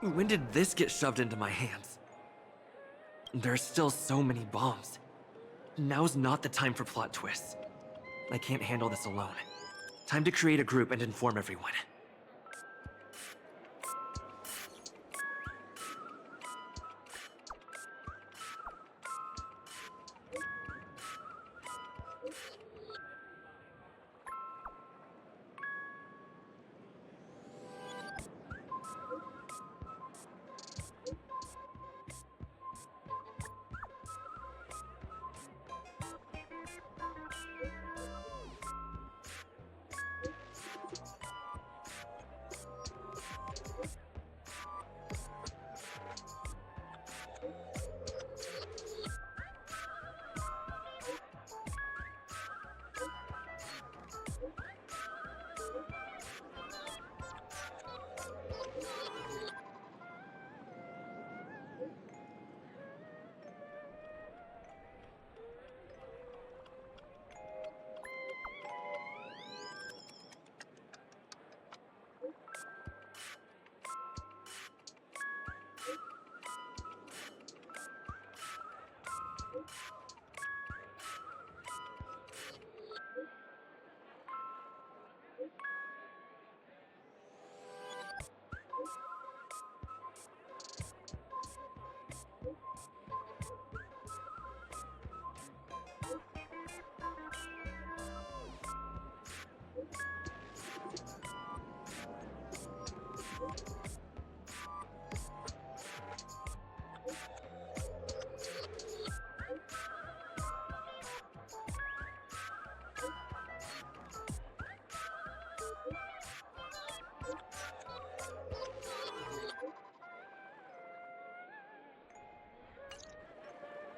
When did this get shoved into my hands? There are still so many bombs. Now's not the time for plot twists. I can't handle this alone. Time to create a group and inform everyone.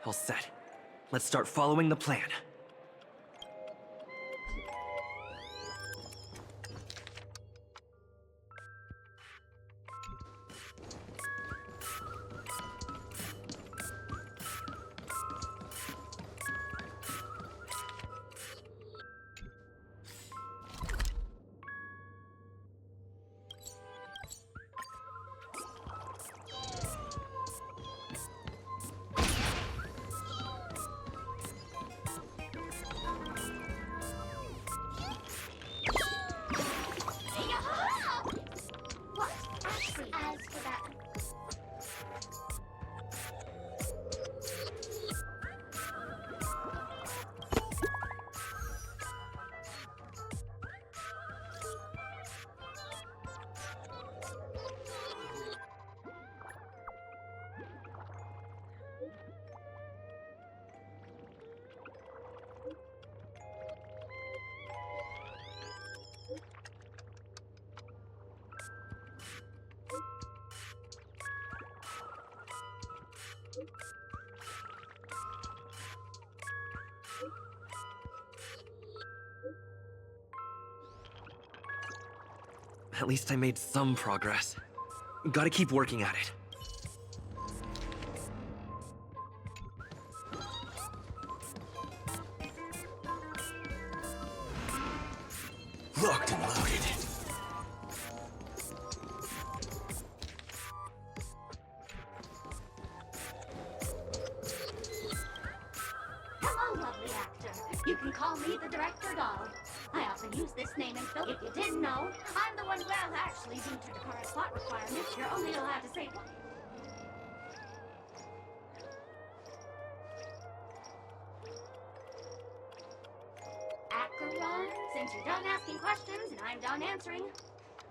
All set. Let's start following the plan. At least I made some progress. Gotta keep working at it. Locked and loaded. Hello, lovely actor. You can call me the director doll. I often use this name in film. If you didn't know, I'm the one, well, actually, due to the current plot requirements, you're only allowed to say one. Acheron, since you're done asking questions and I'm done answering,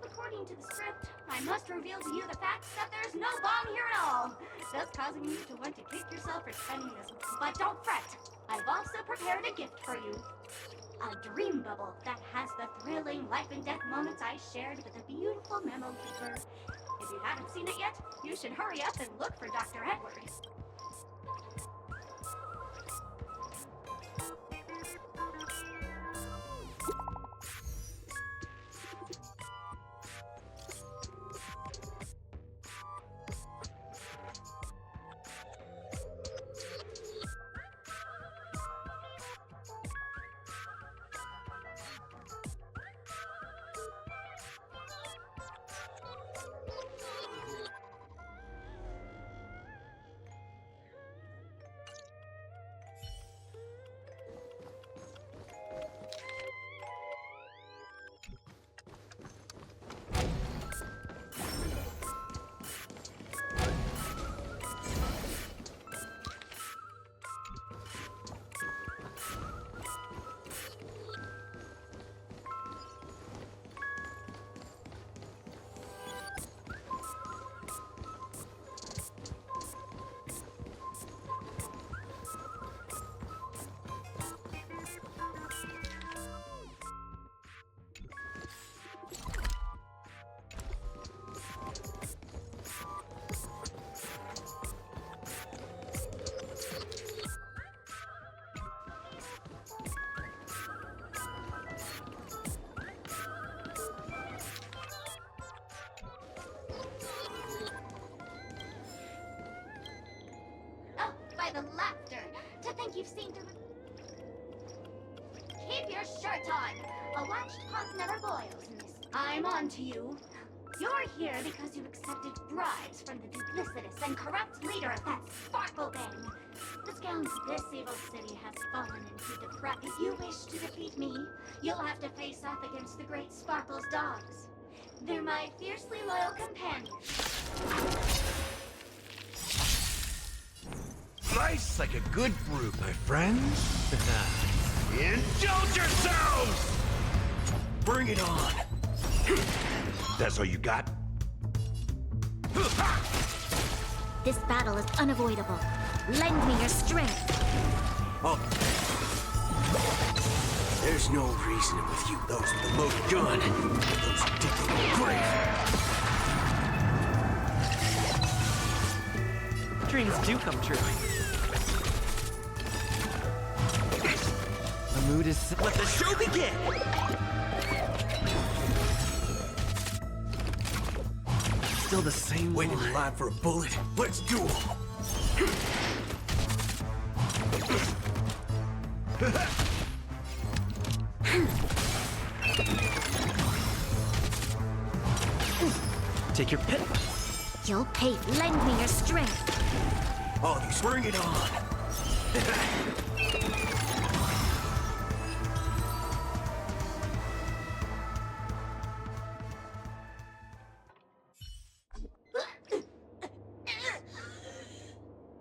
according to the script, I must reveal to you the fact that there's no bomb here at all, thus causing you to want to kick yourself for spending this. But don't fret, I've also prepared a gift for you. A dream bubble that has the thrilling life and death moments I shared with a beautiful memo keeper. If you haven't seen it yet, you should hurry up and look for Dr. Edward. think you've seen through. Keep your shirt on. A watched pot never boils, miss. I'm on to you. You're here because you accepted bribes from the duplicitous and corrupt leader of that Sparkle Gang. The scoundrels of this evil city have fallen into depravity. If you wish to defeat me, you'll have to face off against the great Sparkle's dogs. They're my fiercely loyal companions. Life's like a good brew, my friends. Indulge yourselves! Bring it on. That's all you got? This battle is unavoidable. Lend me your strength. Oh. There's no reasoning with you, those with the loaded gun. Those who dig their own grave. Dreams do come true. The mood is set. Let the show begin! Still the same Waiting one. in line for a bullet. Let's do 'em. Take your pick. You'll pay. Lend me your strength. All these, bring it on.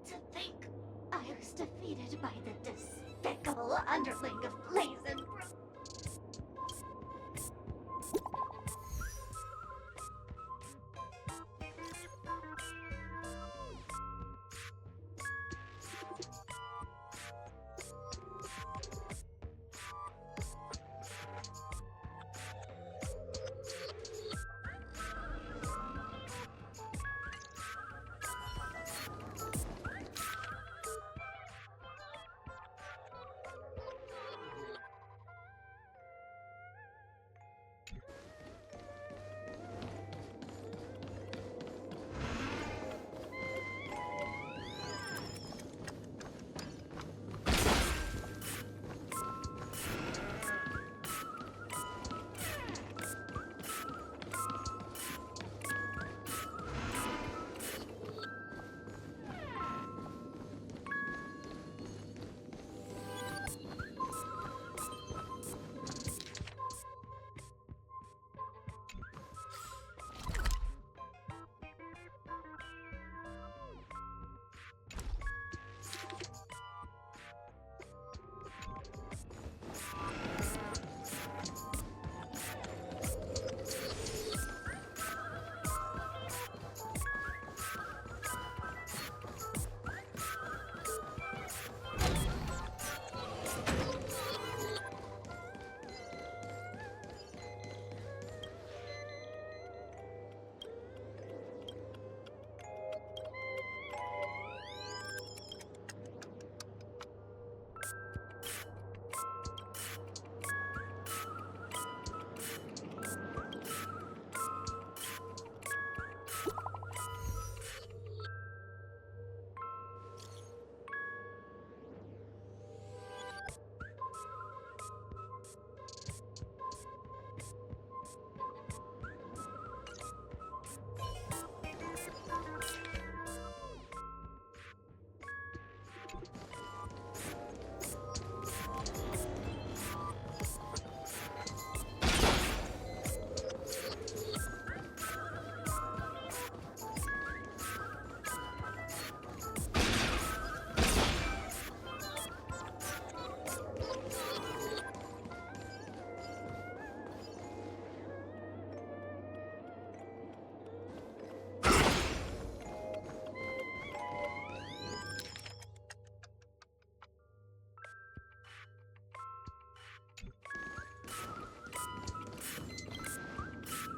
To think I was defeated by the despicable underling of Blaze and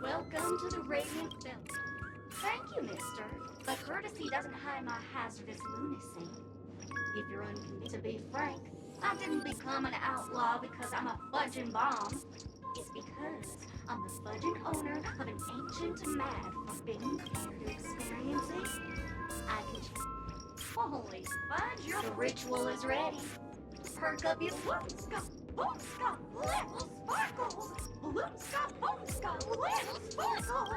welcome to the Radiant Village. Thank you, mister. But courtesy doesn't hide my hazardous lunacy. If you're unconvinced, to be frank, I didn't become an outlaw because I'm a fudging bomb. It's because I'm the fudging owner of an ancient mad forbidden care to experience it. I can... Holy fudge, the ritual is ready. Perk up your boomska, boomska, little sparkles. Boomska, boomska, little sparkles.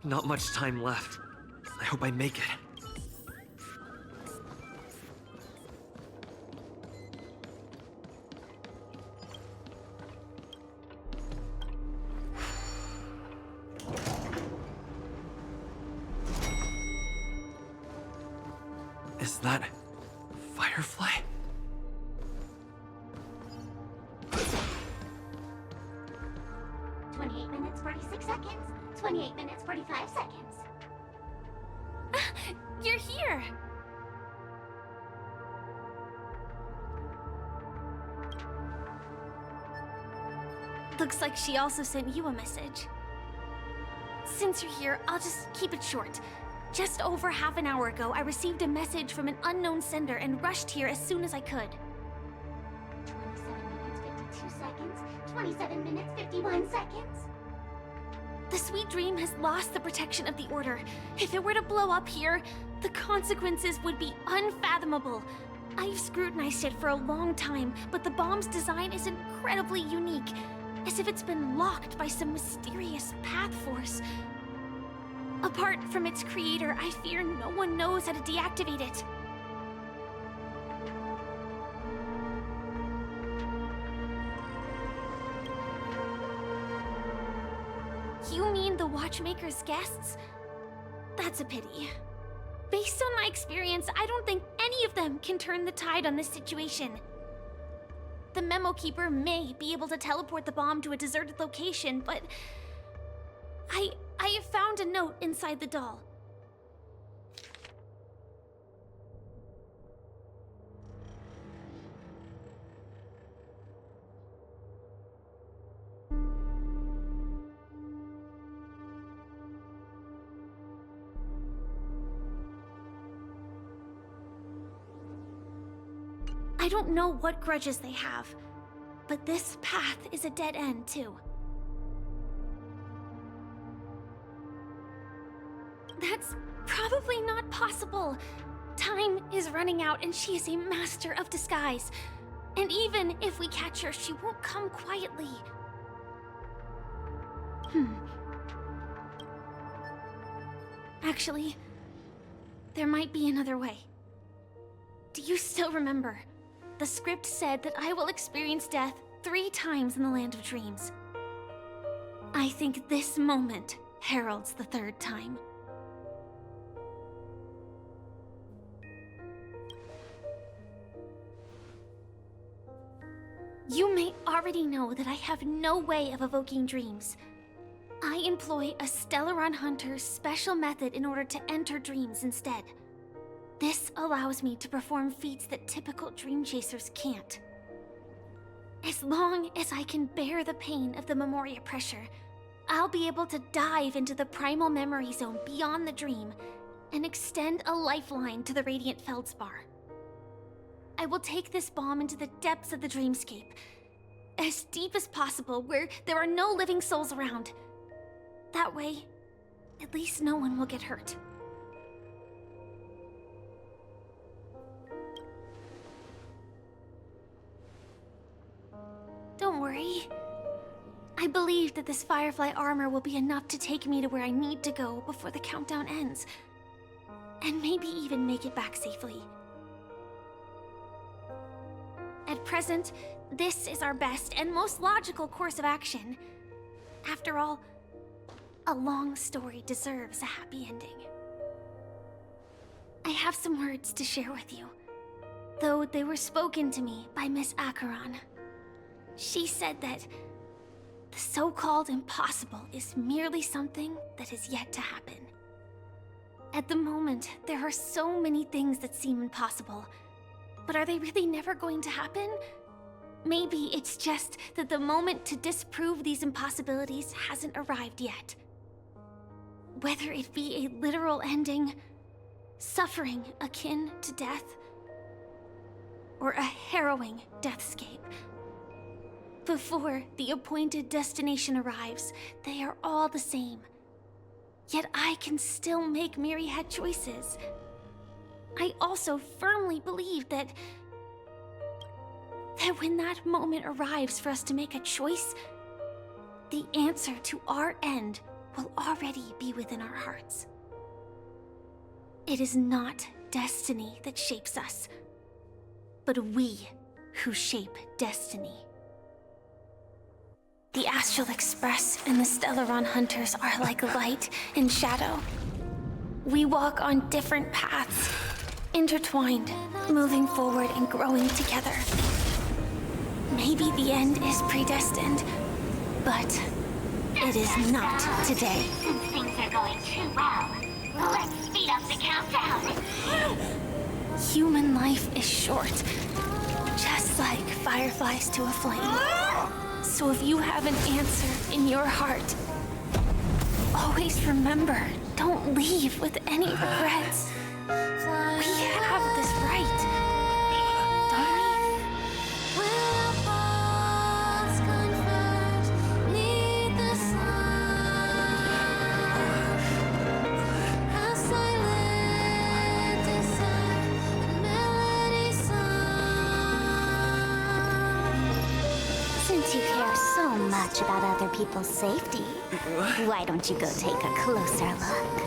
Not much time left. I hope I make it. Is that Firefly? Minutes, 46 seconds. 28 minutes, 45 seconds. You're here! Looks like she also sent you a message. Since you're here, I'll just keep it short. Just over half an hour ago, I received a message from an unknown sender and rushed here as soon as I could. 27 minutes, 52 seconds. 27 minutes, 51 seconds. The Sweet Dream has lost the protection of the Order. If it were to blow up here, the consequences would be unfathomable. I've scrutinized it for a long time, but the bomb's design is incredibly unique, as if it's been locked by some mysterious path force. Apart from its creator, I fear no one knows how to deactivate it. You mean the Watchmaker's guests? That's a pity. Based on my experience, I don't think any of them can turn the tide on this situation. The Memo Keeper may be able to teleport the bomb to a deserted location, but I have found a note inside the doll. I don't know what grudges they have, but this path is a dead end, too. That's probably not possible. Time is running out and she is a master of disguise. And even if we catch her, she won't come quietly. Actually, there might be another way. Do you still remember? The script said that I will experience death 3 times in the Land of Dreams. I think this moment heralds the 3rd time. You may already know that I have no way of evoking dreams. I employ a Stellaron Hunter's special method in order to enter dreams instead. This allows me to perform feats that typical dream chasers can't. As long as I can bear the pain of the Memoria pressure, I'll be able to dive into the primal memory zone beyond the dream and extend a lifeline to the Radiant Feldspar. I will take this bomb into the depths of the dreamscape, as deep as possible where there are no living souls around. That way, at least no one will get hurt. Don't worry. I believe that this Firefly armor will be enough to take me to where I need to go before the countdown ends. And maybe even make it back safely. At present, this is our best and most logical course of action. After all, a long story deserves a happy ending. I have some words to share with you, though they were spoken to me by Miss Acheron. She said that the so-called impossible is merely something that is yet to happen. At the moment, there are so many things that seem impossible, but are they really never going to happen? Maybe it's just that the moment to disprove these impossibilities hasn't arrived yet. Whether it be a literal ending, suffering akin to death, or a harrowing deathscape. Before the appointed destination arrives, they are all the same. Yet I can still make myriad choices. I also firmly believe that when that moment arrives for us to make a choice, the answer to our end will already be within our hearts. It is not destiny that shapes us, but we who shape destiny. The Astral Express and the Stellaron Hunters are like light and shadow. We walk on different paths, intertwined, moving forward and growing together. Maybe the end is predestined, but it is not today. Since things are going too well, let's speed up the countdown. Human life is short, just like fireflies to a flame. So if you have an answer in your heart, always remember, don't leave with any regrets. We have this right, don't we? Since you care so much about other people's safety, why don't you go take a closer look?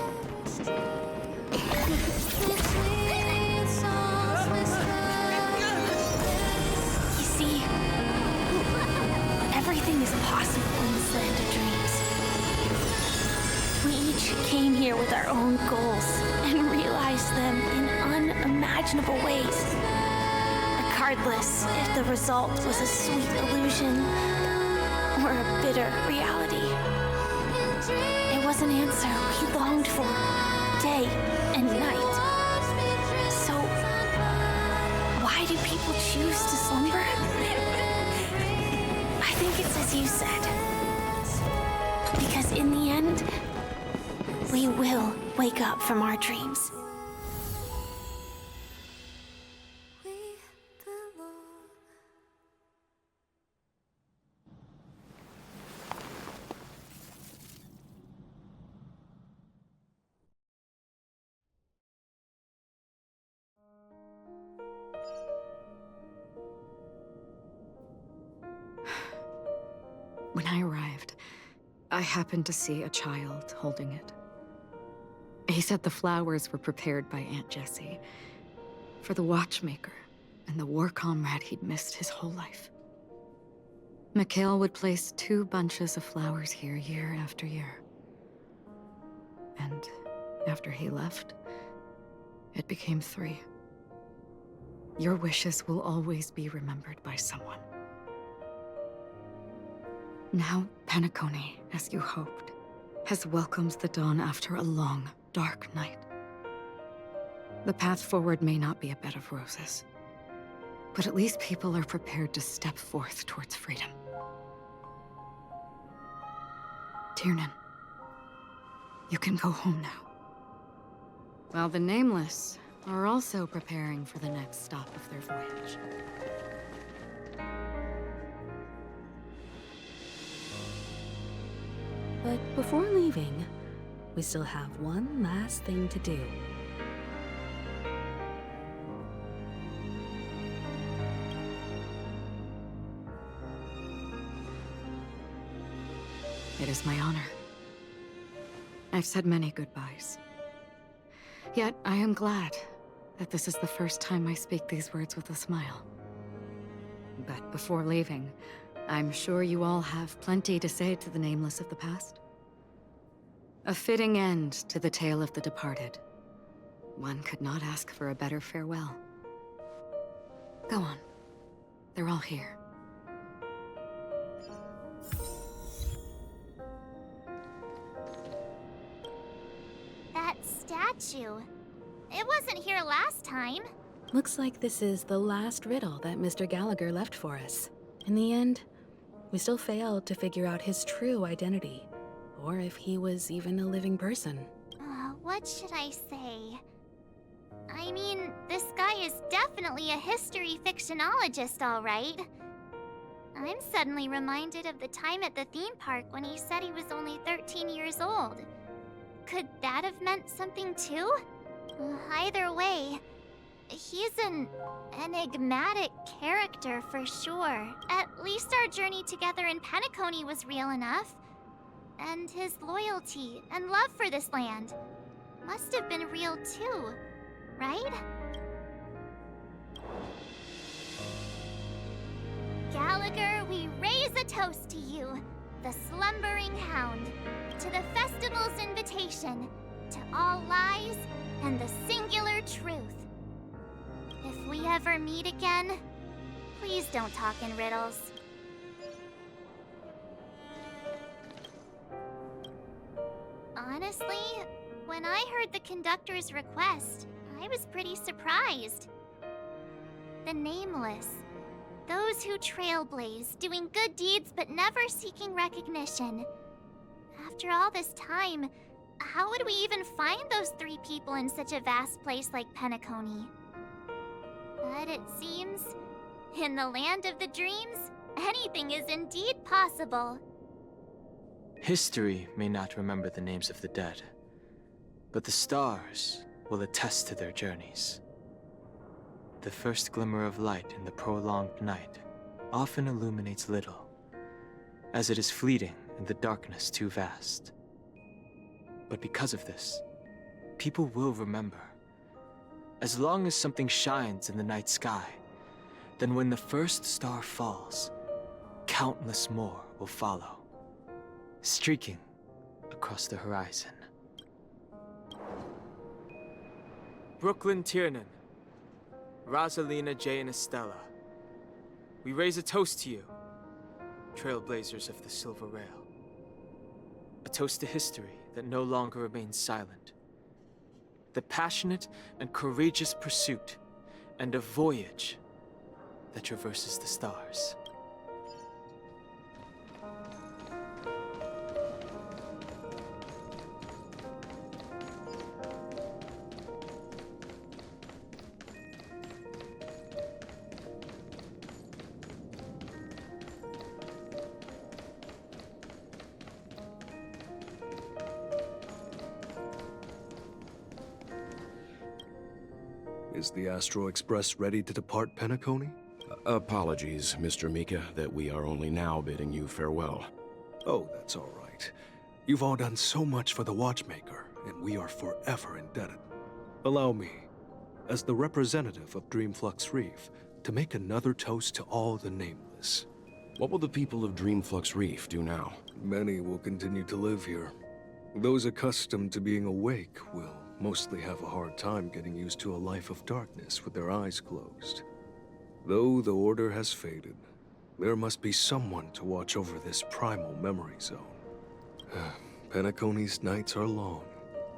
You see, everything is possible in this land of dreams. We each came here with our own goals and realized them in unimaginable ways. Regardless if the result was a sweet illusion or a bitter reality. It was an answer we longed for day and night. So, why do people choose to slumber? I think it's as you said. Because in the end, we will wake up from our dreams. When I arrived, I happened to see a child holding it. He said the flowers were prepared by Aunt Jessie for the watchmaker and the war comrade he'd missed his whole life. Mikhail would place 2 bunches of flowers here year after year. And after he left, it became 3. Your wishes will always be remembered by someone. Now, Penacony, as you hoped, has welcomed the dawn after a long, dark night. The path forward may not be a bed of roses, but at least people are prepared to step forth towards freedom. Tiernan, you can go home now. While the Nameless are also preparing for the next stop of their voyage. But before leaving, we still have one last thing to do. It is my honor. I've said many goodbyes. Yet I am glad that this is the first time I speak these words with a smile. But before leaving, I'm sure you all have plenty to say to the nameless of the past. A fitting end to the tale of the departed. One could not ask for a better farewell. Go on. They're all here. That statue. It wasn't here last time. Looks like this is the last riddle that Mr. Gallagher left for us. In the end, we still failed to figure out his true identity, or if he was even a living person. What should I say? I mean, this guy is definitely a history fictionologist, all right. I'm suddenly reminded of the time at the theme park when he said he was only 13 years old. Could that have meant something too? Either way, he's an enigmatic character for sure. At least our journey together in Penacony was real enough. And his loyalty and love for this land must have been real too, right? Gallagher, we raise a toast to you, the slumbering hound, to the festival's invitation, to all lies and the singular truth. If we ever meet again, please don't talk in riddles. Honestly, when I heard the conductor's request, I was pretty surprised. The nameless. Those who trailblaze, doing good deeds but never seeking recognition. After all this time, how would we even find those 3 people in such a vast place like Penacony? But it seems, in the land of the dreams, anything is indeed possible. History may not remember the names of the dead, but the stars will attest to their journeys. The first glimmer of light in the prolonged night often illuminates little, as it is fleeting in the darkness too vast. But because of this, people will remember. As long as something shines in the night sky, then when the first star falls, countless more will follow, streaking across the horizon. Brooklyn Tiernan, Rosalina J. and Estella, we raise a toast to you, trailblazers of the Silver Rail. A toast to history that no longer remains silent. The passionate and courageous pursuit, and a voyage that traverses the stars. Is the Astro Express ready to depart Penacony? Apologies, Mr. Mika, that we are only now bidding you farewell. Oh, that's all right. You've all done so much for the Watchmaker, and we are forever indebted. Allow me, as the representative of Dreamflux Reef, to make another toast to all the nameless. What will the people of Dreamflux Reef do now? Many will continue to live here. Those accustomed to being awake will mostly have a hard time getting used to a life of darkness with their eyes closed. Though the order has faded, there must be someone to watch over this primal memory zone. Penacony's nights are long,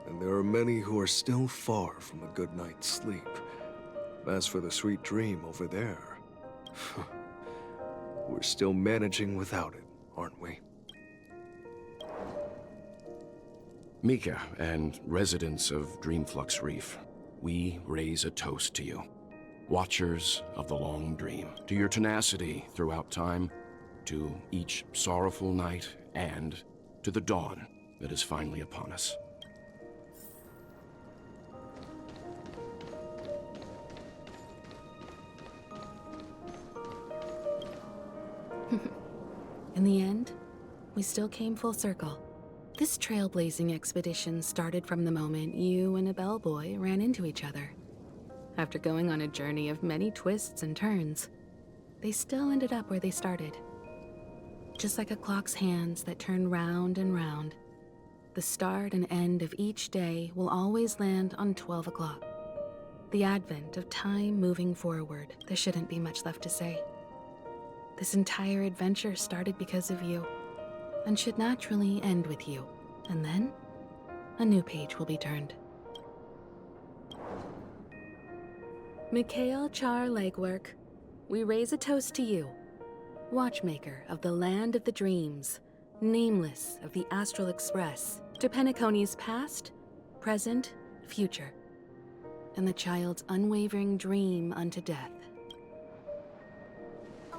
and there are many who are still far from a good night's sleep. As for the sweet dream over there, we're still managing without it, aren't we? Mika and residents of Dreamflux Reef, we raise a toast to you. Watchers of the long dream, to your tenacity throughout time, to each sorrowful night, and to the dawn that is finally upon us. In the end, we still came full circle. This trailblazing expedition started from the moment you and a bellboy ran into each other. After going on a journey of many twists and turns, they still ended up where they started. Just like a clock's hands that turn round and round, the start and end of each day will always land on 12 o'clock. The advent of time moving forward. There shouldn't be much left to say. This entire adventure started because of you, and should naturally end with you. And then, a new page will be turned. Mikhail Char Legwork, we raise a toast to you, watchmaker of the land of the dreams, nameless of the Astral Express, to Penacony's past, present, future, and the child's unwavering dream unto death.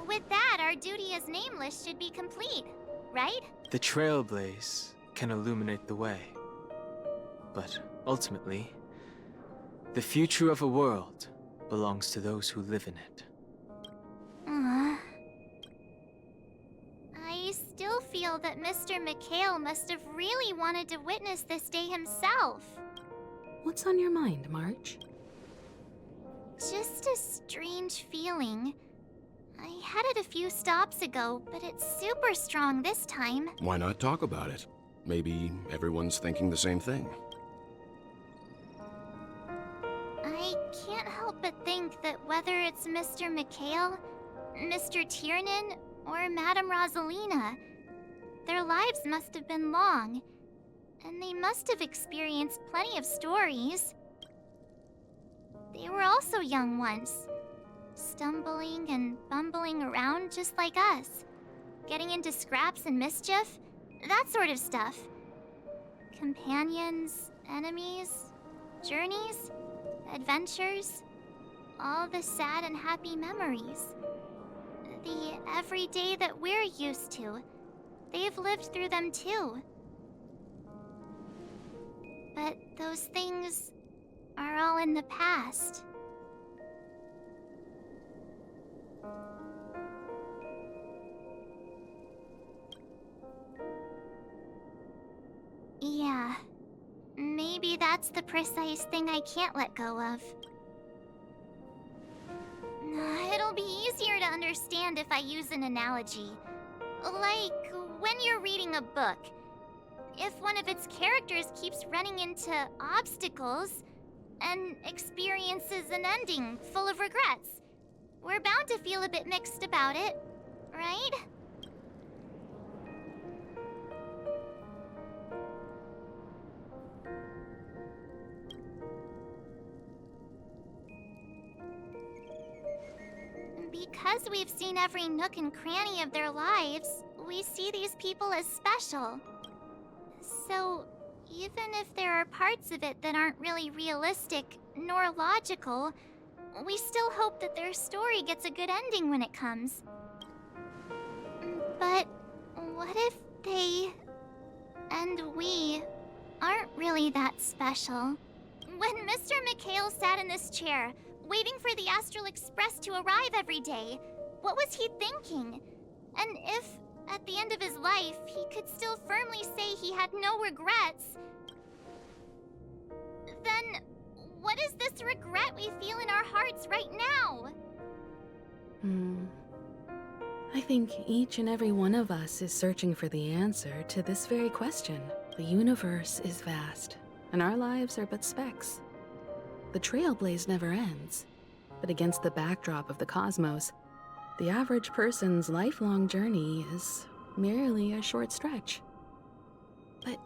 With that, our duty as nameless should be complete, right? The Trailblaze can illuminate the way. But ultimately, the future of a world belongs to those who live in it. I still feel that Mr. Mikhail must have really wanted to witness this day himself. What's on your mind, March? Just a strange feeling. I had it a few stops ago, but it's super strong this time. Why not talk about it? Maybe everyone's thinking the same thing. I can't help but think that whether it's Mr. Mikhail, Mr. Tiernan, or Madame Rosalina, their lives must have been long, and they must have experienced plenty of stories. They were also young once, stumbling and bumbling around just like us, getting into scraps and mischief, that sort of stuff. Companions, enemies, journeys, adventures, all the sad and happy memories. The everyday that we're used to, they've lived through them too. But those things are all in the past. Yeah, maybe that's the precise thing I can't let go of. It'll be easier to understand if I use an analogy. Like when you're reading a book. If one of its characters keeps running into obstacles and experiences an ending full of regrets, we're bound to feel a bit mixed about it, right? Because we've seen every nook and cranny of their lives, we see these people as special. So, even if there are parts of it that aren't really realistic nor logical, we still hope that their story gets a good ending when it comes. But what if they and we aren't really that special? When Mr. Mikhail sat in this chair, waiting for the Astral Express to arrive every day, what was he thinking? And if, at the end of his life, he could still firmly say he had no regrets, then what is this regret we feel in our hearts right now? I think each and every one of us is searching for the answer to this very question. The universe is vast, and our lives are but specks. The Trailblaze never ends, but against the backdrop of the cosmos, the average person's lifelong journey is merely a short stretch. But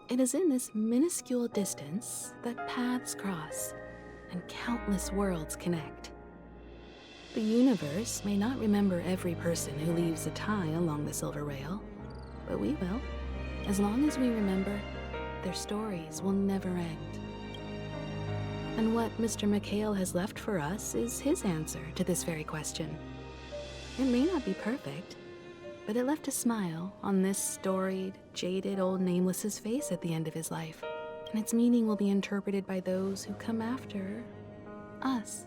it is in this minuscule distance that paths cross and countless worlds connect. The universe may not remember every person who leaves a tie along the silver rail, but we will. As long as we remember, their stories will never end. And what Mr. Mikhail has left for us is his answer to this very question. It may not be perfect, but it left a smile on this storied, jaded old Nameless's face at the end of his life, and its meaning will be interpreted by those who come after us.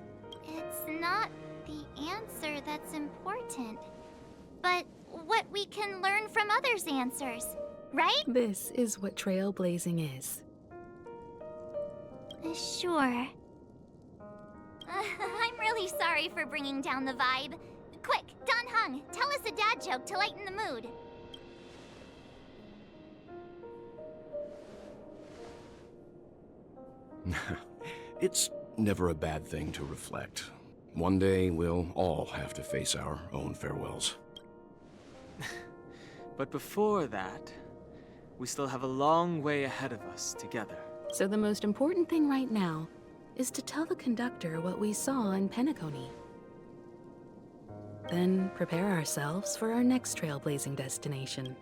It's not the answer that's important, but what we can learn from others' answers, right? This is what trailblazing is. Sure. I'm really sorry for bringing down the vibe. Quick, Don Hung, tell us a dad joke to lighten the mood. It's never a bad thing to reflect. One day, we'll all have to face our own farewells. But before that, we still have a long way ahead of us together. So the most important thing right now is to tell the conductor what we saw in Penacony. Then prepare ourselves for our next trailblazing destination.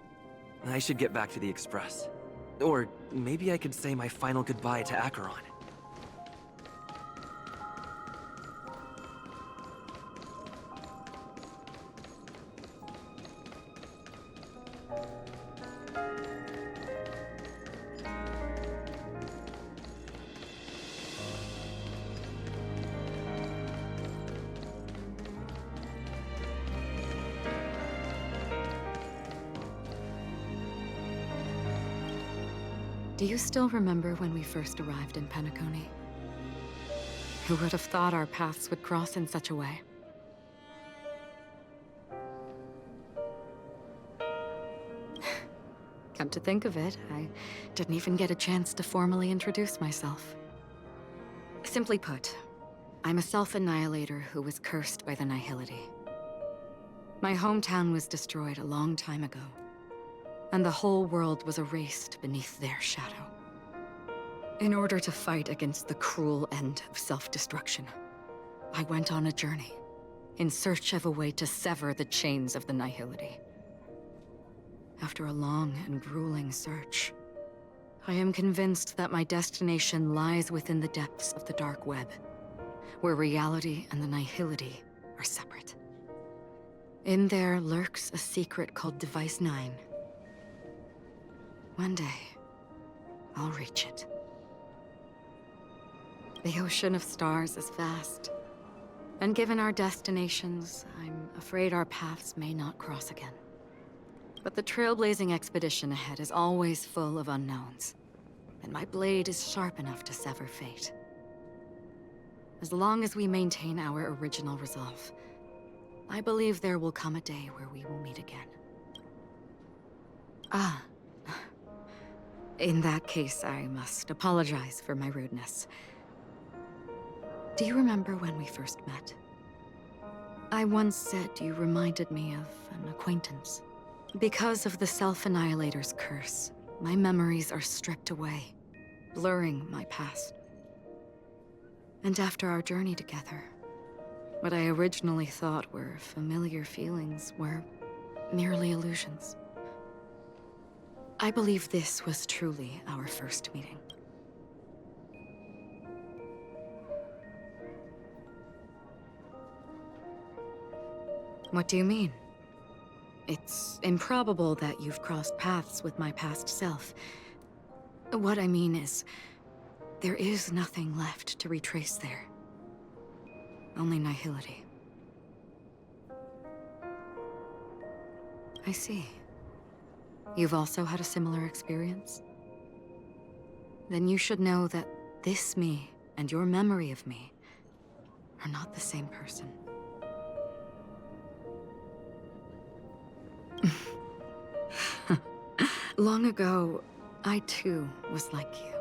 I should get back to the Express. Or maybe I could say my final goodbye to Acheron. Do you still remember when we first arrived in Penacony? Who would have thought our paths would cross in such a way? Come to think of it, I didn't even get a chance to formally introduce myself. Simply put, I'm a self-annihilator who was cursed by the Nihility. My hometown was destroyed a long time ago, and the whole world was erased beneath their shadow. In order to fight against the cruel end of self-destruction, I went on a journey, in search of a way to sever the chains of the Nihility. After a long and grueling search, I am convinced that my destination lies within the depths of the dark web, where reality and the Nihility are separate. In there lurks a secret called Device 9. One day, I'll reach it. The ocean of stars is vast, and given our destinations, I'm afraid our paths may not cross again. But the trailblazing expedition ahead is always full of unknowns, and my blade is sharp enough to sever fate. As long as we maintain our original resolve, I believe there will come a day where we will meet again. In that case, I must apologize for my rudeness. Do you remember when we first met? I once said you reminded me of an acquaintance. Because of the Self-Annihilator's curse, my memories are stripped away, blurring my past. And after our journey together, what I originally thought were familiar feelings were merely illusions. I believe this was truly our first meeting. What do you mean? It's improbable that you've crossed paths with my past self. What I mean is, there is nothing left to retrace there. Only nihility. I see. You've also had a similar experience? Then you should know that this me and your memory of me are not the same person. Long ago, I too was like you,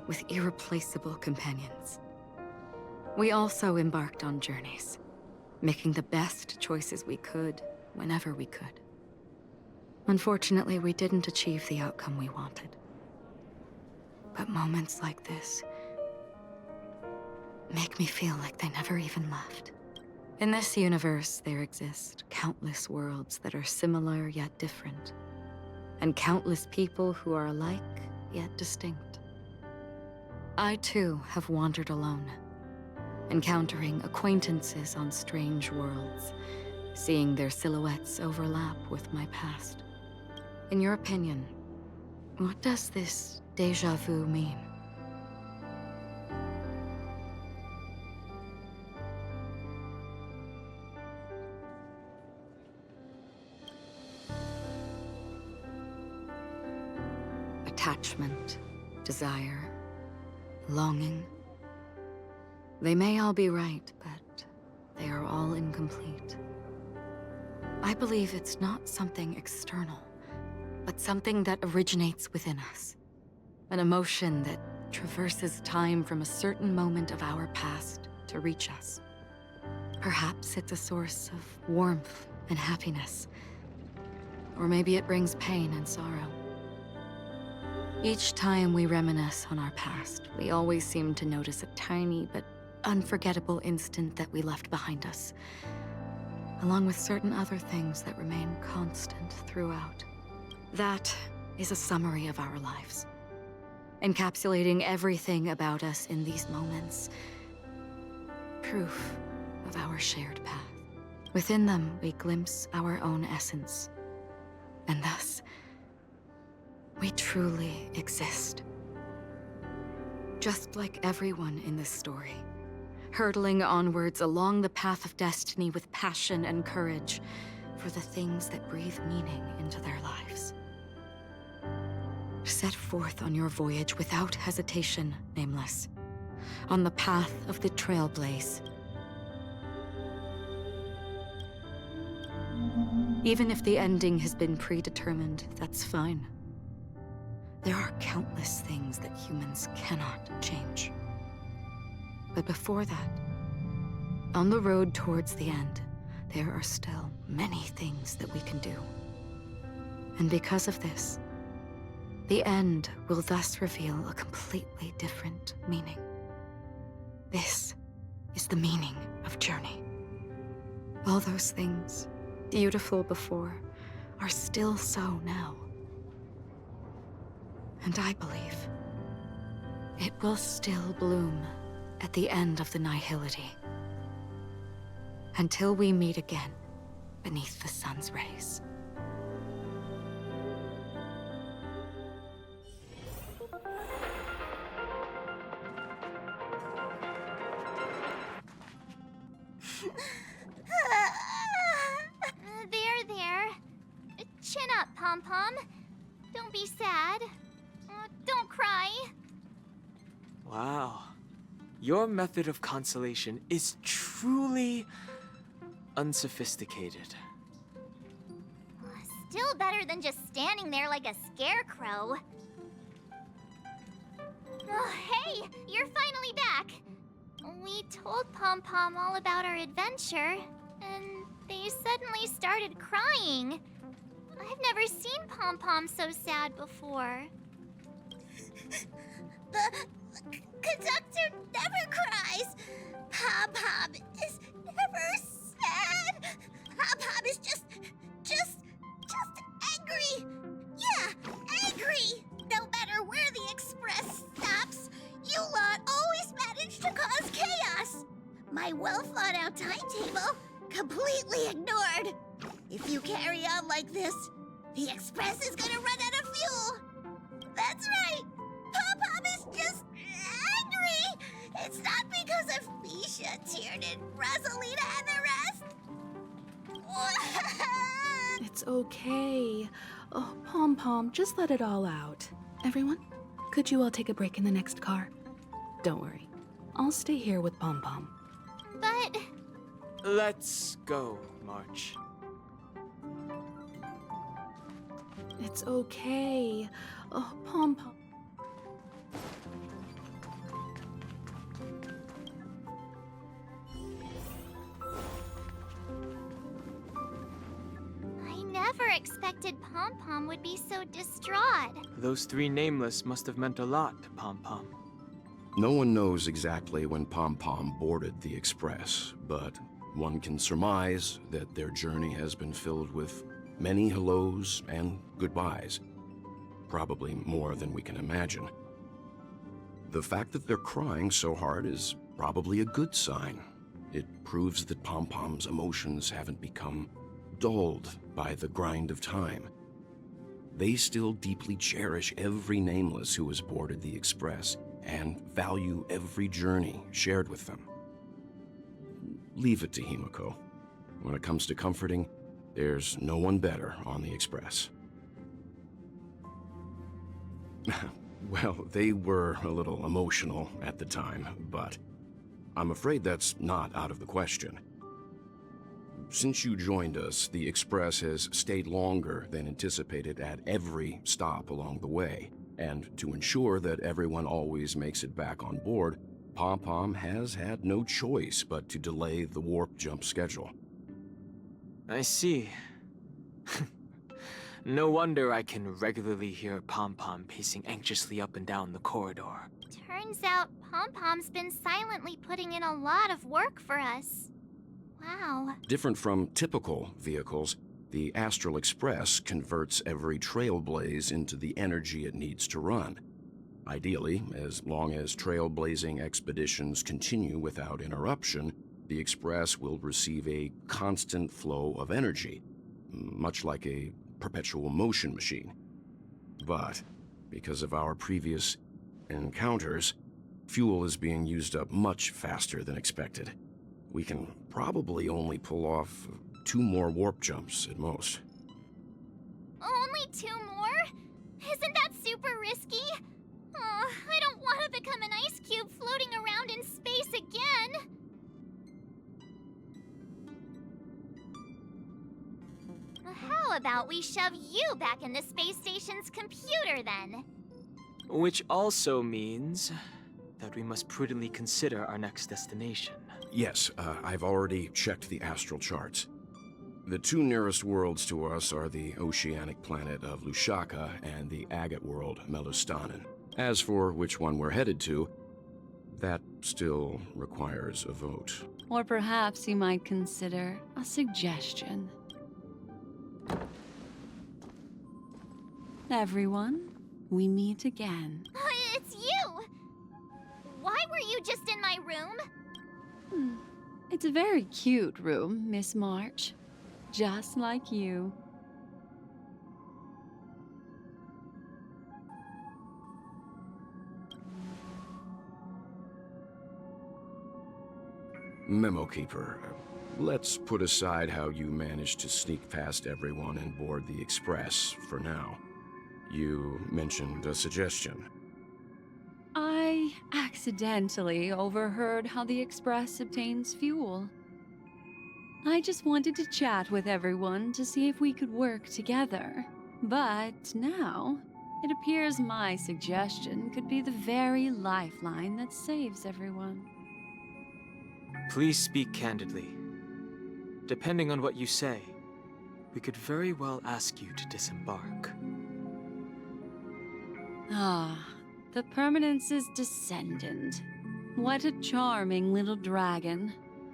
with irreplaceable companions. We also embarked on journeys, making the best choices we could, whenever we could. Unfortunately, we didn't achieve the outcome we wanted. But moments like this make me feel like they never even left. In this universe, there exist countless worlds that are similar yet different, and countless people who are alike yet distinct. I too have wandered alone, encountering acquaintances on strange worlds, seeing their silhouettes overlap with my past. In your opinion, what does this déjà vu mean? Attachment, desire, longing. They may all be right, but they are all incomplete. I believe it's not something external, but something that originates within us. An emotion that traverses time from a certain moment of our past to reach us. Perhaps it's a source of warmth and happiness. Or maybe it brings pain and sorrow. Each time we reminisce on our past, we always seem to notice a tiny but unforgettable instant that we left behind us, along with certain other things that remain constant throughout. That is a summary of our lives, encapsulating everything about us in these moments. Proof of our shared path. Within them, we glimpse our own essence, and thus, we truly exist. Just like everyone in this story, hurtling onwards along the path of destiny with passion and courage for the things that breathe meaning into their lives. Set forth on your voyage without hesitation, Nameless, on the path of the Trailblaze. Even if the ending has been predetermined, that's fine. There are countless things that humans cannot change. But before that, on the road towards the end, there are still many things that we can do. And because of this, the end will thus reveal a completely different meaning. This is the meaning of journey. All those things, beautiful before, are still so now. And I believe it will still bloom at the end of the nihility. Until we meet again beneath the sun's rays. There. Chin up, Pom-Pom. Don't be sad. Don't cry. Wow. Your method of consolation is truly unsophisticated. Still better than just standing there like a scarecrow. Oh, hey, you're finally back. We told Pom-Pom all about our adventure, and they suddenly started crying. I've never seen Pom-Pom so sad before. The conductor never cries. Pom-Pom is never sad. Pom-Pom is just angry. Yeah, angry. No matter where the express stops, you lot always manage to cause chaos. My well-thought-out timetable completely ignored. If you carry on like this, the express is gonna run out of fuel. That's right. Pom-Pom is just angry. It's not because of Misha, Tiernan, Rosalina, and the rest. It's okay. Oh, Pom-Pom, just let it all out. Everyone, could you all take a break in the next car? Don't worry. I'll stay here with Pom-Pom. But... Let's go, March. It's okay. Oh, Pom-Pom. I never expected Pom-Pom would be so distraught. Those three Nameless must have meant a lot to Pom-Pom. No one knows exactly when Pom-Pom boarded the Express, but one can surmise that their journey has been filled with many hellos and goodbyes. Probably more than we can imagine. The fact that they're crying so hard is probably a good sign. It proves that Pom-Pom's emotions haven't become dulled by the grind of time. They still deeply cherish every Nameless who has boarded the Express and value every journey shared with them. Leave it to Himiko. When it comes to comforting, there's no one better on the Express. Well, they were a little emotional at the time, but I'm afraid that's not out of the question. Since you joined us, the Express has stayed longer than anticipated at every stop along the way. And to ensure that everyone always makes it back on board, Pom-Pom has had no choice but to delay the warp jump schedule. I see. No wonder I can regularly hear Pom-Pom pacing anxiously up and down the corridor. Turns out Pom-Pom's been silently putting in a lot of work for us. Wow. Different from typical vehicles, the Astral Express converts every Trailblaze into the energy it needs to run. Ideally, as long as trailblazing expeditions continue without interruption, the Express will receive a constant flow of energy, much like a perpetual motion machine. But because of our previous encounters, fuel is being used up much faster than expected. We can probably only pull off 2 more warp jumps at most. Only 2 more? Isn't that super risky? I don't want to become an ice cube floating around in space again. How about we shove you back in the space station's computer then? Which also means that we must prudently consider our next destination. Yes, I've already checked the astral charts. The 2 nearest worlds to us are the oceanic planet of Lushaka and the agate world, Melustanen. As for which one we're headed to, that still requires a vote. Or perhaps you might consider a suggestion. Everyone, we meet again. It's you! Why were you just in my room? It's a very cute room, Miss March. Just like you. Memo Keeper, let's put aside how you managed to sneak past everyone and board the Express for now. You mentioned a suggestion. I accidentally overheard how the Express obtains fuel. I just wanted to chat with everyone to see if we could work together. But now, it appears my suggestion could be the very lifeline that saves everyone. Please speak candidly. Depending on what you say, we could very well ask you to disembark. The Permanence's descendant. What a charming little dragon,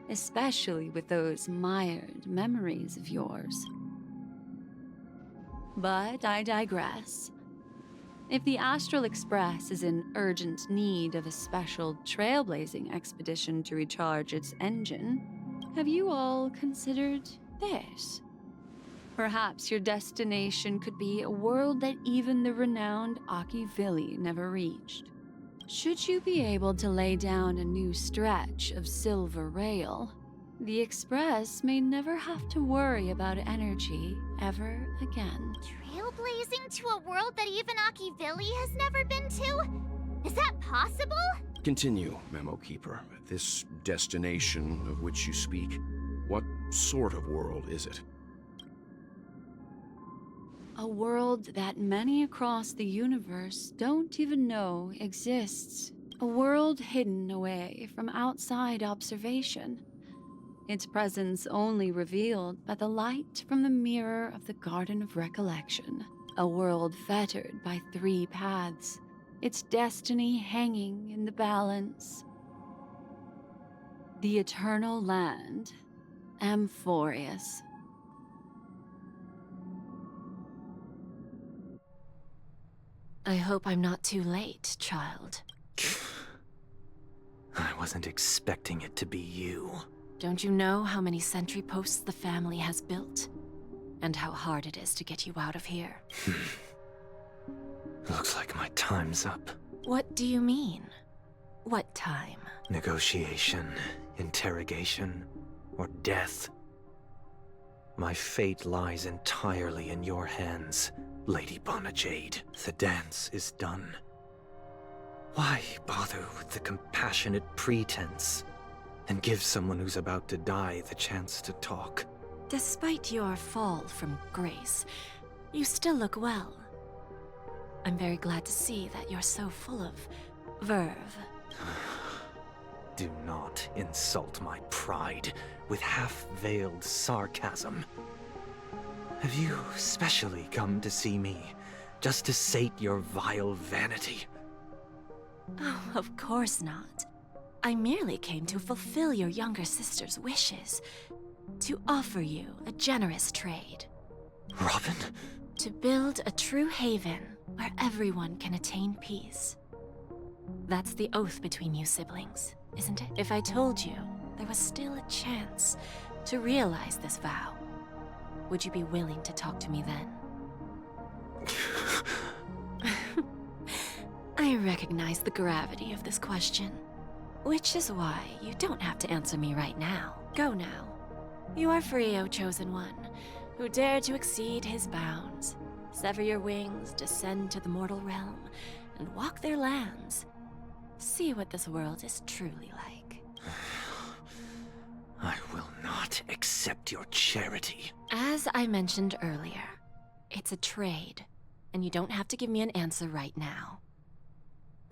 especially with those mired memories of yours. But I digress. If the Astral Express is in urgent need of a special trailblazing expedition to recharge its engine, have you all considered this? Perhaps your destination could be a world that even the renowned Akivili never reached. Should you be able to lay down a new stretch of silver rail, the Express may never have to worry about energy ever again. Trailblazing to a world that even Akivili has never been to? Is that possible? Continue, Memo Keeper. This destination of which you speak, what sort of world is it? A world that many across the universe don't even know exists. A world hidden away from outside observation. Its presence only revealed by the light from the mirror of the Garden of Recollection. A world fettered by 3 paths, its destiny hanging in the balance. The Eternal Land, Amphorius. I hope I'm not too late, child. I wasn't expecting it to be you. Don't you know how many sentry posts the family has built? And how hard it is to get you out of here? Looks like my time's up. What do you mean? What time? Negotiation, interrogation, or death. My fate lies entirely in your hands, Lady Bonajade. The dance is done. Why bother with the compassionate pretense and give someone who's about to die the chance to talk? Despite your fall from grace, you still look well. I'm very glad to see that you're so full of verve. Do not insult my pride with half-veiled sarcasm. Have you specially come to see me just to sate your vile vanity? Oh, of course not. I merely came to fulfill your younger sister's wishes. To offer you a generous trade. Robin? To build a true haven where everyone can attain peace. That's the oath between you siblings, isn't it? If I told you there was still a chance to realize this vow, would you be willing to talk to me then? I recognize the gravity of this question, which is why you don't have to answer me right now. Go now. You are free, O Chosen One, who dare to exceed his bounds, sever your wings, descend to the mortal realm, and walk their lands. See what this world is truly like. I will not accept your charity. As I mentioned earlier, it's a trade, and you don't have to give me an answer right now.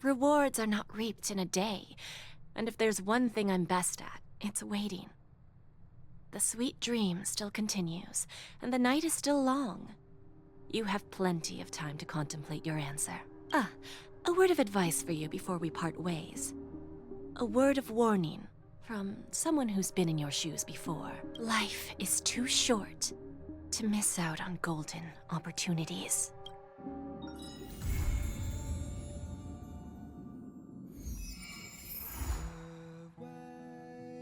Rewards are not reaped in a day, and if there's one thing I'm best at, it's waiting. The sweet dream still continues, and the night is still long. You have plenty of time to contemplate your answer. A word of advice for you before we part ways. A word of warning from someone who's been in your shoes before. Life is too short to miss out on golden opportunities.